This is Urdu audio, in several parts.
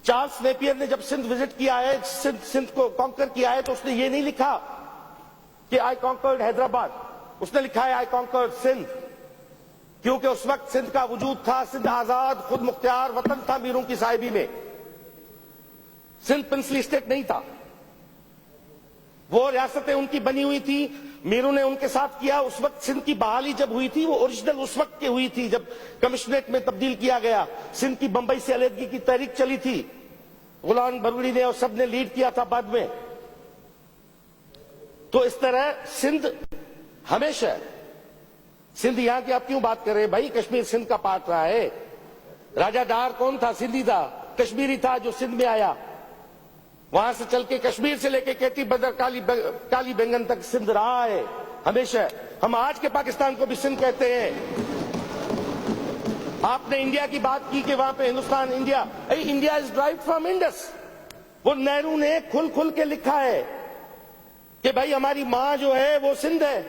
چارلس نیپیئر نے جب سندھ وزٹ کیا ہے، سندھ کو کانکر کیا ہے، تو اس نے یہ نہیں لکھا کہ آئی کانکرڈ حیدرآباد، اس نے لکھا ہے آئی کانکرڈ سندھ، کیونکہ اس وقت سندھ کا وجود تھا، سندھ آزاد خود مختار وطن تھا میروں کی صاحبی میں، سندھ پرنسلی اسٹیٹ نہیں تھا، وہ ریاستیں ان کی بنی ہوئی تھی، میروں نے ان کے ساتھ کیا۔ اس وقت سندھ کی بحالی جب ہوئی تھی وہ اوریجنل اس وقت کی ہوئی تھی جب کمشنریٹ میں تبدیل کیا گیا، سندھ کی بمبئی سے علیحدگی کی تحریک چلی تھی، غلام برگڑی نے اور سب نے لیڈ کیا تھا بعد میں۔ تو اس طرح سندھ ہمیشہ، سندھ یہاں کی آپ کیوں بات کر رہے ہیں بھائی؟ کشمیر سندھ کا پارٹ رہا ہے، راجہ ڈار کون تھا؟ سندھی تھا، کشمیری تھا جو سندھ میں آیا، وہاں سے چل کے کشمیر سے لے کے کیٹی بدر کالی بینگن تک سندھ رہا ہے ہمیشہ۔ ہم آج کے پاکستان کو بھی سندھ کہتے ہیں۔ آپ نے انڈیا کی بات کی کہ وہاں پہ Hindustan India, India is derived from Indus, وہ نہرو نے کھل کھل کے لکھا ہے کہ بھائی ہماری ماں جو ہے وہ سندھ ہے۔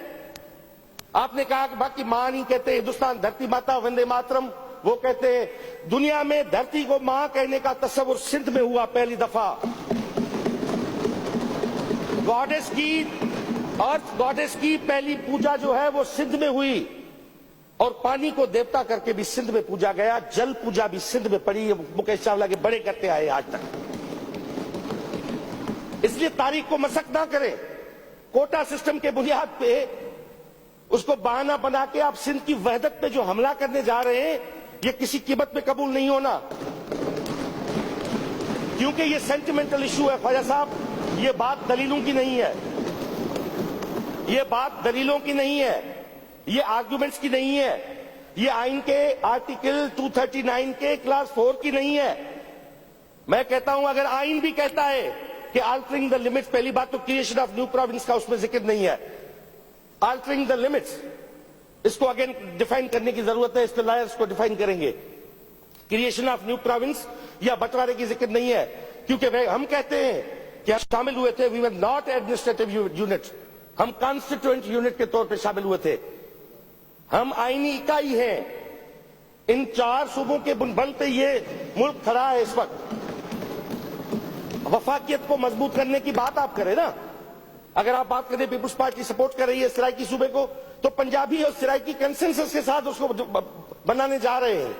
آپ نے کہا کہ باقی ماں نہیں کہتے، ہندوستان دھرتی ماتا وندے ماترم وہ کہتے ہیں، دنیا میں دھرتی کو ماں کہنے کا تصور سندھ میں ہوا پہلی دفعہ۔ گاڈیس کی، ارتھ گاڈیس کی پہلی پوجا جو ہے وہ سندھ میں ہوئی، اور پانی کو دیوتا کر کے بھی سندھ میں پوجا گیا، جل پوجا بھی سندھ میں پڑی، مکیش چاولہ کے بڑے کرتے آئے آج تک۔ اس لیے تاریخ کو مسخ نہ کریں، کوٹا سسٹم کے بنیاد پہ اس کو بہانہ بنا کے آپ سندھ کی وحدت پہ جو حملہ کرنے جا رہے ہیں، یہ کسی قیمت پہ قبول نہیں ہونا، کیونکہ یہ سینٹیمنٹل ایشو ہے خواجہ صاحب، یہ بات دلیلوں کی نہیں ہے، یہ بات دلیلوں کی نہیں ہے، یہ آرگومنٹس کی نہیں ہے، یہ آئین کے آرٹیکل 239 کے کلاس 4 کی نہیں ہے۔ میں کہتا ہوں اگر آئین بھی کہتا ہے کہ آلٹرنگ دا لمٹس، پہلی بات تو کریشن آف نیو پروونس کا اس میں ذکر نہیں ہے، آلٹرنگ دا لمٹس اس کو اگین ڈیفائن کرنے کی ضرورت ہے، اس پہ لائرز کو ڈیفائن کریں گے۔ کریشن آف نیو پروونس یا بٹوارے کی ذکر نہیں ہے، کیونکہ ہم کہتے ہیں کہ ہم شامل ہوئے تھے، وی ور ناٹ ایڈمنسٹریٹو یونٹ، ہم کانسٹیٹوئنٹ یونٹ کے طور پہ شامل ہوئے تھے، ہم آئینی اکائی ہیں، ان 4 صوبوں کے بل پہ یہ ملک کھڑا ہے اس وقت۔ وفاقیت کو مضبوط کرنے کی بات آپ کریں نا، اگر آپ بات کریں پیپلز پارٹی سپورٹ کر رہی ہے سرائکی صوبے کو، تو پنجابی اور سرائکی کنسنسس کے ساتھ اس کو بنانے جا رہے ہیں۔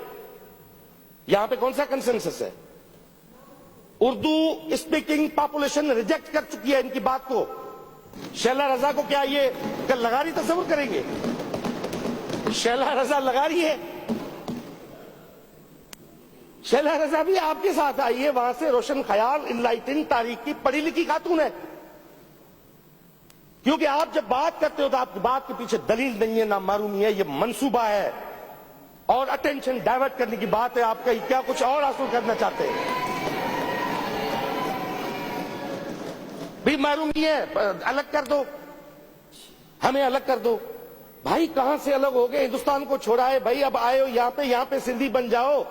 یہاں پہ کون سا کنسنسس ہے؟ اردو اسپیکنگ پاپولیشن ریجیکٹ کر چکی ہے ان کی بات کو۔ شیلا رضا کو کیا یہ کل لغاری تصور کریں گے؟ شیلا رضا لغاری ہے، شیلا رضا بھی آپ کے ساتھ آئی ہے، وہاں سے روشن خیال، انلائٹن، تاریخ کی پڑھی لکھی خاتون ہے۔ کیونکہ آپ جب بات کرتے ہو تو آپ کی بات کے پیچھے دلیل نہیں ہے، نہ معلومی ہے، یہ منصوبہ ہے اور اٹینشن ڈائیورٹ کرنے کی بات ہے، آپ کا کیا کچھ اور حاصل کرنا چاہتے ہیں؟ بھی معلومی ہے، الگ کر دو، ہمیں الگ کر دو۔ بھائی کہاں سے الگ ہو گئے؟ ہندوستان کو چھوڑا ہے بھائی، اب آئے ہو یہاں پہ سندھی بن جاؤ۔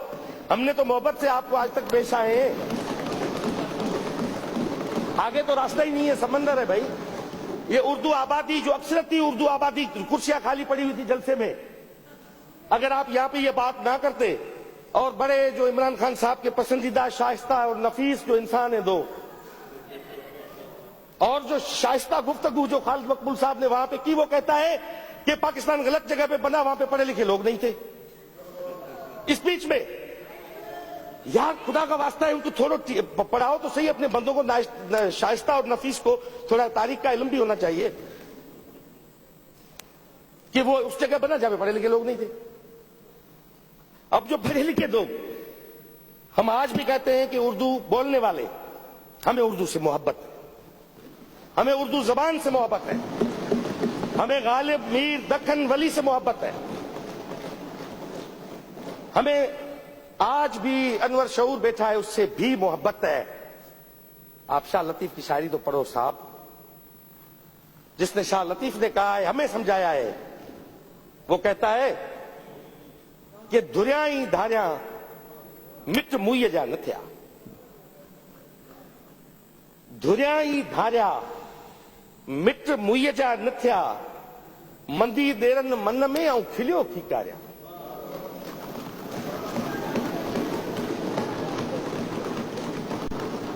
ہم نے تو محبت سے آپ کو آج تک پیش آئے ہیں، آگے تو راستہ ہی نہیں ہے، سمندر ہے بھائی۔ یہ اردو آبادی جو اکثرتی اردو آبادی، کرسیاں خالی پڑی ہوئی تھی جلسے میں، اگر آپ یہاں پہ یہ بات نہ کرتے، اور بڑے جو عمران خان صاحب کے پسندیدہ شائستہ اور نفیس جو انسان ہیں دو، اور جو شائستہ گفتگو جو خالد مقبول صاحب نے وہاں پہ کی، وہ کہتا ہے کہ پاکستان غلط جگہ پہ بنا، وہاں پہ پڑھے لکھے لوگ نہیں تھے اسپیچ میں۔ یار خدا کا واسطہ ہے، ان کو تھوڑا پڑھاؤ تو صحیح اپنے بندوں کو، شائستہ اور نفیس کو تھوڑا تاریخ کا علم بھی ہونا چاہیے کہ وہ اس جگہ بنا جہاں پہ پڑھے لکھے لوگ نہیں تھے۔ اب جو پڑھے لکھے لوگ، ہم آج بھی کہتے ہیں کہ اردو بولنے والے، ہمیں اردو سے محبت ہے، ہمیں اردو زبان سے محبت ہے، ہمیں غالب میر دکن ولی سے محبت ہے، ہمیں آج بھی انور شعور بیٹھا ہے اس سے بھی محبت ہے۔ آپ شاہ لطیف کی شاعری تو پڑھو صاحب، جس نے شاہ لطیف نے کہا ہے، ہمیں سمجھایا ہے، وہ کہتا ہے کہ دھریائی دھاریاں مٹ موئے جا نہ تھیا، دھریائی دھاریا مٹ موئے جا نہ تھیا، مندی دیرن من میں آؤں کھلیو کھیکاریا۔